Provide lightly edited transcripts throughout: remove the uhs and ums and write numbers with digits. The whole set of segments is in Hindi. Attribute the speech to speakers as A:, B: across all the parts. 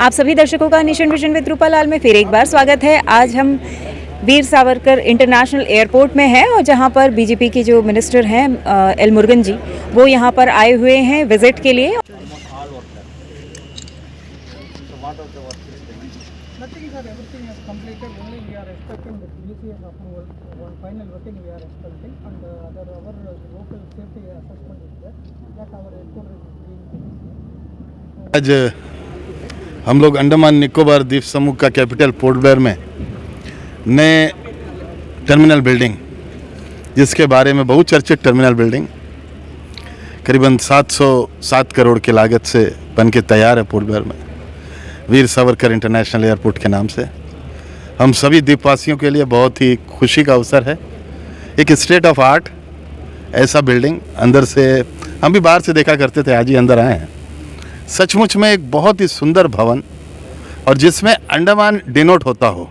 A: आप सभी दर्शकों का नेशन विजन विद रूपा लाल में फिर एक बार स्वागत है। आज हम वीर सावरकर इंटरनेशनल एयरपोर्ट में हैं और जहां पर बीजेपी के जो मिनिस्टर हैं एल मुरुगन जी, वो यहां पर आए हुए हैं विजिट के लिए।
B: Nothing sir, everything is completed. Only we are expecting the BCS approval. One final working we are expecting, and our local safety assessment is there. That our airport is being.
C: आज हम लोग अंडमान निकोबार द्वीप समूह का कैपिटल पोर्ट ब्लेयर में नए टर्मिनल बिल्डिंग, जिसके बारे में बहुत चर्चित टर्मिनल बिल्डिंग करीबन 707 करोड़ की लागत से बन के तैयार है पोर्ट ब्लेयर में, वीर सावरकर इंटरनेशनल एयरपोर्ट के नाम से। हम सभी द्वीपवासियों के लिए बहुत ही खुशी का अवसर है। एक स्टेट ऑफ आर्ट ऐसा बिल्डिंग, अंदर से हम भी बाहर से देखा करते थे, आज ही अंदर आए हैं। सचमुच में एक बहुत ही सुंदर भवन, और जिसमें अंडमान डिनोट होता हो।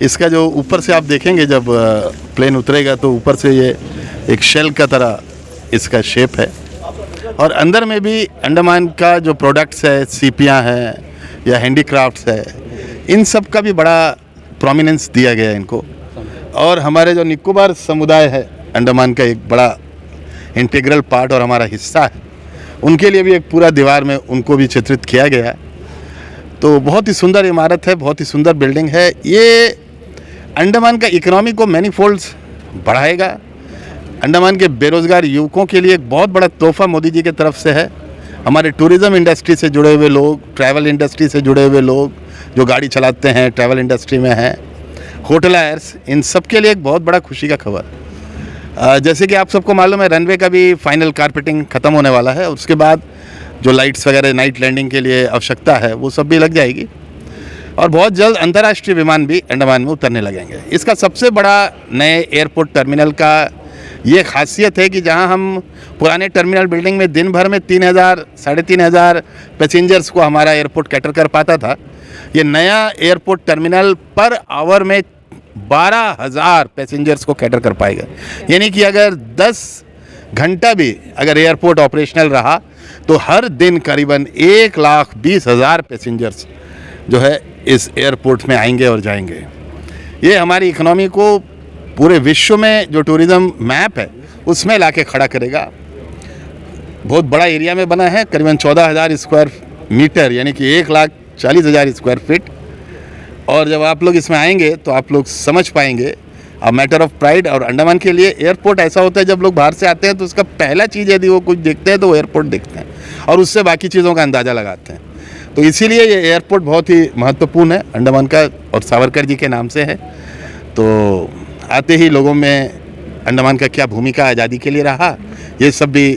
C: इसका जो ऊपर से आप देखेंगे, जब प्लेन उतरेगा तो ऊपर से ये एक शेल का तरह इसका शेप है, और अंदर में भी अंडमान का जो प्रोडक्ट्स है, सीपियाँ हैं या हैंडीक्राफ्ट्स है, इन सब का भी बड़ा प्रोमिनेंस दिया गया है इनको। और हमारे जो निकोबार समुदाय है अंडमान का एक बड़ा इंटीग्रल पार्ट और हमारा हिस्सा है, उनके लिए भी एक पूरा दीवार में उनको भी चित्रित किया गया है। तो बहुत ही सुंदर इमारत है, बहुत ही सुंदर बिल्डिंग है। ये अंडमान का इकोनॉमी को मैनीफोल्ड्स बढ़ाएगा। अंडमान के बेरोज़गार युवकों के लिए एक बहुत बड़ा तोहफा मोदी जी की तरफ से है। हमारे टूरिज़्म इंडस्ट्री से जुड़े हुए लोग, ट्रैवल इंडस्ट्री से जुड़े हुए लोग जो गाड़ी चलाते हैं, ट्रैवल इंडस्ट्री में हैं, होटलायर्स, इन सब के लिए एक बहुत बड़ा खुशी का खबर। जैसे कि आप सबको मालूम है, रनवे का भी फाइनल कारपेटिंग ख़त्म होने वाला है, और उसके बाद जो लाइट्स वगैरह नाइट लैंडिंग के लिए आवश्यकता है वो सब भी लग जाएगी, और बहुत जल्द अंतर्राष्ट्रीय विमान भी अंडमान में उतरने लगेंगे। इसका सबसे बड़ा नए एयरपोर्ट टर्मिनल का ये खासियत है कि जहां हम पुराने टर्मिनल बिल्डिंग में दिन भर में 3000 साढ़े 3000 पैसेंजर्स को हमारा एयरपोर्ट कैटर कर पाता था, ये नया एयरपोर्ट टर्मिनल पर आवर में 12,000 पैसेंजर्स को कैटर कर पाएगा। यानी कि अगर 10 घंटा भी अगर एयरपोर्ट ऑपरेशनल रहा तो हर दिन करीबन 1,20,000 पैसेंजर्स जो है इस एयरपोर्ट में आएंगे और जाएंगे। ये हमारी इकोनॉमी को पूरे विश्व में जो टूरिज़्म मैप है उसमें लाके खड़ा करेगा। बहुत बड़ा एरिया में बना है, करीबन 14,000 स्क्वायर मीटर, यानी कि 1,40,000 स्क्वायर फीट। और जब आप लोग इसमें आएंगे तो आप लोग समझ पाएंगे, अब मैटर ऑफ प्राइड। और अंडमान के लिए एयरपोर्ट ऐसा होता है, जब लोग बाहर से आते हैं तो उसका पहला चीज़ यदि वो कुछ देखते हैं तो वो एयरपोर्ट देखते हैं, और उससे बाकी चीज़ों का अंदाज़ा लगाते हैं। तो इसीलिए ये एयरपोर्ट बहुत ही महत्वपूर्ण है अंडमान का, और सावरकर जी के नाम से है। तो आते ही लोगों में अंडमान का क्या भूमिका आज़ादी के लिए रहा, ये सब भी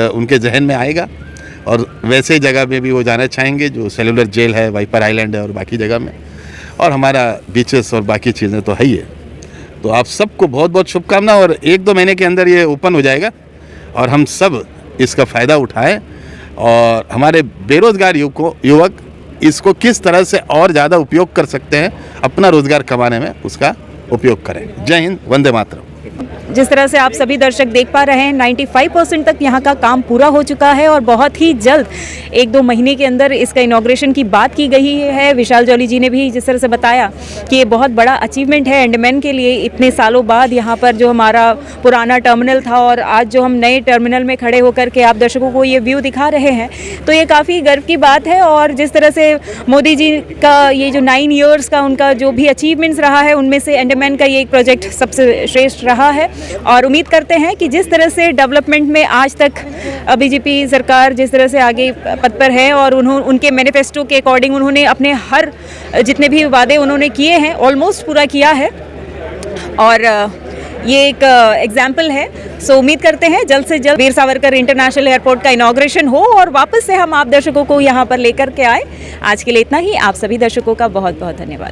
C: उनके जहन में आएगा। और वैसे जगह में भी वो जाना चाहेंगे जो सेलुलर जेल है, वाइपर आइलैंड है, और बाकी जगह में, और हमारा बीचेस और बाकी चीज़ें तो है ही है। तो आप सबको बहुत बहुत शुभकामना, और 1-2 महीने के अंदर ये ओपन हो जाएगा और हम सब इसका फ़ायदा उठाएं, और हमारे बेरोज़गार युवक इसको किस तरह से और ज़्यादा उपयोग कर सकते हैं, अपना रोज़गार कमाने में उसका उपयोग करें। जय हिंद, वंदे मातरम।
A: जिस तरह से आप सभी दर्शक देख पा रहे हैं, 95% तक यहाँ का काम पूरा हो चुका है, और बहुत ही जल्द 1-2 महीने के अंदर इसका इनॉग्रेशन की बात की गई है। विशाल जॉली जी ने भी जिस तरह से बताया कि ये बहुत बड़ा अचीवमेंट है अंडमान के लिए। इतने सालों बाद यहाँ पर जो हमारा पुराना टर्मिनल था और आज जो हम नए टर्मिनल में खड़े होकर के आप दर्शकों को ये व्यू दिखा रहे हैं, तो ये काफ़ी गर्व की बात है। और जिस तरह से मोदी जी का ये जो 9 ईयर्स का उनका जो भी अचीवमेंट्स रहा है, उनमें से अंडमान का ये एक प्रोजेक्ट सबसे श्रेष्ठ रहा है। और उम्मीद करते हैं कि जिस तरह से डेवलपमेंट में आज तक बीजेपी सरकार जिस तरह से आगे पद पर है, और उनके मैनिफेस्टो के अकॉर्डिंग उन्होंने अपने हर जितने भी वादे उन्होंने किए हैं ऑलमोस्ट पूरा किया है, और ये एक एग्जाम्पल है। सो उम्मीद करते हैं जल्द से जल्द वीर सावरकर इंटरनेशनल एयरपोर्ट का इनॉग्रेशन हो और वापस से हम आप दर्शकों को यहाँ पर लेकर के आए। आज के लिए इतना ही। आप सभी दर्शकों का बहुत बहुत धन्यवाद।